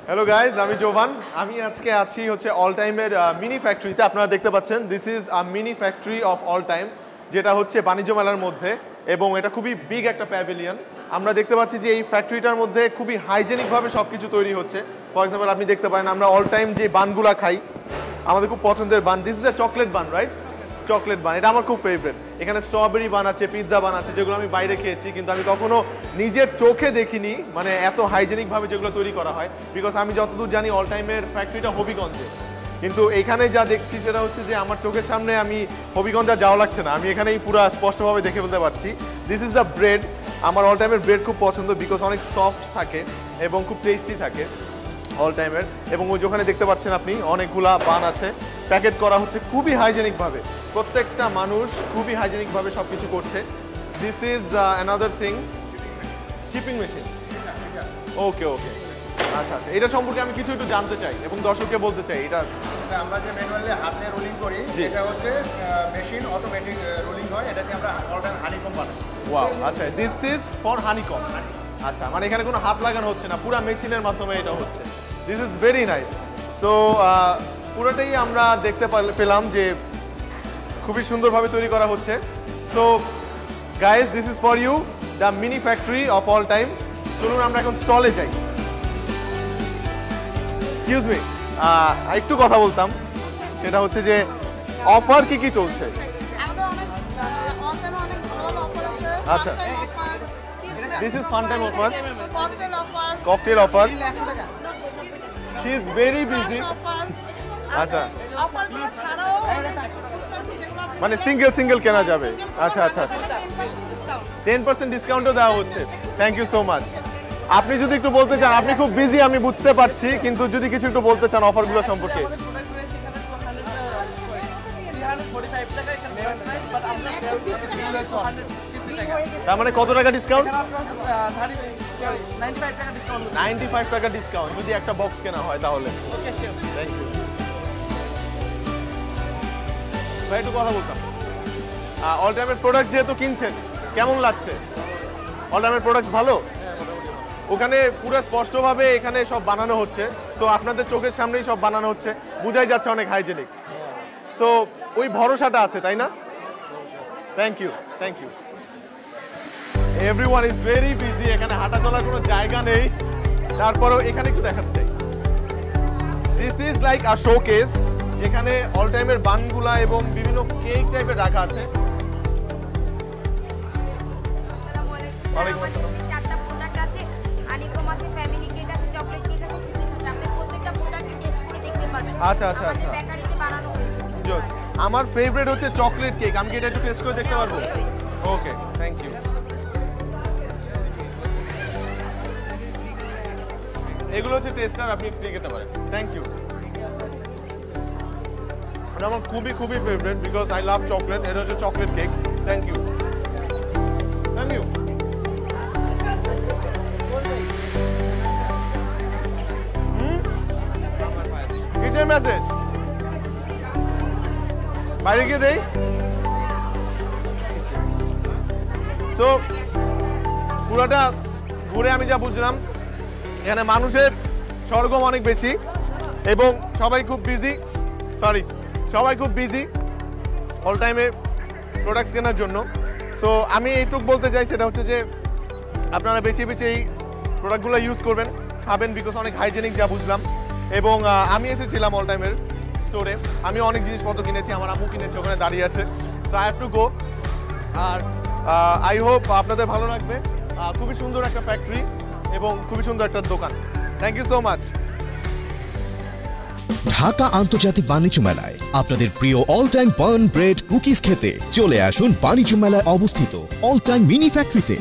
Hello guys, আমি জোভান। আমি আজকে আছি হচ্ছে অল টাইমের মিনি ফ্যাক্টরিতে। আপনারা দেখতে পাচ্ছেন this is a mini factory of all time, যেটা হচ্ছে বাণিজ্য মেলার মধ্যে, এবং এটা খুবই বিগ একটা প্যাভিলিয়ন। আমরা দেখতে পাচ্ছি যে এই ফ্যাক্টরিটার মধ্যে খুবই হাইজেনিকভাবে সব কিছু তৈরি হচ্ছে। ফর এক্সাম্পল আপনি দেখতে পারেন আমরা অল টাইম যে বানগুলা খাই, আমাদের খুব পছন্দের bun, this is a chocolate bun, right? Chocolate bun, এটা আমার খুব ফেভারিট। এখানে স্ট্রবেরি বান আছে, পিৎজা বান আছে, যেগুলো আমি বাইরে খেয়েছি, কিন্তু আমি কখনো নিজের চোখে দেখিনি, মানে এত হাইজেনিকভাবে যেগুলো তৈরি করা হয়। বিকজ আমি যতদূর জানি অল টাইমের ফ্যাক্টরিটা হবিগঞ্জে, কিন্তু এখানে যা দেখছি সেটা হচ্ছে যে আমার চোখের সামনে আমি হবিগঞ্জ আর যাওয়া লাগছে না, আমি এখানেই পুরো স্পষ্টভাবে দেখে ফেলতে পারছি। This is the bread. আমার অল টাইমের ব্রেড খুব পছন্দ, বিকজ অনেক সফট থাকে এবং খুব টেস্টি থাকে অল টাইমের। এবং ওই যেখানে দেখতে পাচ্ছেন আপনি অনেকগুলা বান আছে, প্যাকেট করা হচ্ছে খুবই হাইজেনিকভাবে। প্রত্যেকটা মানুষ খুবই হাইজেনিকভাবে সব কিছু করছে। This is another thing, shipping machine. Okay okay, আচ্ছা আচ্ছা, এটা সম্পর্কে আমি কিছু একটু জানতে চাই এবং দর্শককে বলতে চাই। এটা আমরা যে ম্যানুয়ালি হাতে রোলিং করি, এটা হচ্ছে মেশিন অটোমেটিক রোলিং হয়, এটাকে আমরা অল টাইম হানিকম বানাই। ওয়াও, আচ্ছা, দিস ইজ ফর হানিকম। আচ্ছা, মানে এখানে কোনো হাত লাগানো হচ্ছে না, পুরো মেশিনের মাধ্যমে এটা হচ্ছে। This is very nice. So পুরোটাই আমরা দেখতে পেলাম যে খুবই সুন্দরভাবে তৈরি করা হচ্ছে। So guys, this is for you the mini factory of all time. চলুন আমরা এখন স্টলে যাই। এক্সকিউজ মি, একটু কথা বলতাম, সেটা হচ্ছে যে অফার কি কি চলছে? আচ্ছা, this is fun time offer, cocktail offer. She is very busy. আচ্ছা, মানে সিঙ্গেল সিঙ্গেল কেনা যাবে। আচ্ছা আচ্ছা আচ্ছা, 10% ডিসকাউন্টও দেওয়া হচ্ছে। Thank you so much. আপনি যদি একটু বলতে চান, আপনি খুব বিজি আমি বুঝতে পারছি, কিন্তু যদি কিছু একটু বলতে চান অফারগুলো সম্পর্কে। তার মানে কত টাকা ডিসকাউন্ট? 95 টাকা ডিসকাউন্ট যদি একটা বক্স কেনা হয় তাহলে। থ্যাংক ইউ ভাই, একটু কথা বলতাম। অল টাইমের প্রোডাক্ট যেহেতু কিনছেন, কেমন লাগছে? অল টাইমের প্রোডাক্ট ভালো? ওখানে পুরো স্পষ্টভাবে এখানে সব বানানো হচ্ছে, সো আপনাদের চোখের সামনেই সব বানানো হচ্ছে, বোঝাই যাচ্ছে অনেক হাইজেনিক। সো ওই ভরসাটা আছে, তাই না? Thank you, thank you. Everyone is very busy, এখানে হাঁটা চলার কোনো জায়গা নেই, তারপরেও এখানে একটু দেখাতে চাই। This is like a showcase, যেখানে অল টাইমের বানগুলা এবং বিভিন্ন কেক টাইপের রাখা আছে। ওয়ালাইকুম আসসালাম। আচ্ছা আচ্ছা আচ্ছা, আমার ফেভারিট হচ্ছে চকলেট কেক। আমি কি এটা একটু টেস্ট করে দেখতে পারবো? Okay, thank you. এগুলো হচ্ছে টেস্টার, আপনি ফ্রি খেতে পারেন। Thank you. আমার খুবই খুবই favourite, because I love chocolate. এটা হচ্ছে chocolate cake. Thank you, thank you. Kitchen message বাইরে গিয়ে দেই। তো পুরোটা ঘুরে আমি যা বুঝলাম, এখানে মানুষের সরগম অনেক বেশি এবং সবাই খুব বিজি, সবাই খুব বিজি অল টাইমে প্রোডাক্টস কেনার জন্য। সো আমি এইটুকু বলতে চাই, সেটা হচ্ছে যে আপনারা বেশি বেশি এই প্রোডাক্টগুলো ইউজ করবেন, খাবেন, বিকজ অনেক হাইজেনিক যা বুঝলাম। এবং আমি এসেছিলাম অল টাইমের স্টোরে, আমি অনেক জিনিসপত্র কিনেছি, আমার আম্মু কিনেছে, ওখানে দাঁড়িয়ে আছে। So I have to go. আর আই হোপ আপনাদের ভালো লাগবে। খুবই সুন্দর একটা ফ্যাক্টরি এবং খুবই সুন্দর একটা দোকান। Thank you so much. Dhaka আন্তর্জাতিক বাণিজ্য মেলায় আপনাদের প্রিয় all time bun, bread, cookies খেতে চলে আসুন বাণিজ্য মেলায় অবস্থিত অল টাইম মিনি ফ্যাক্টরিতে।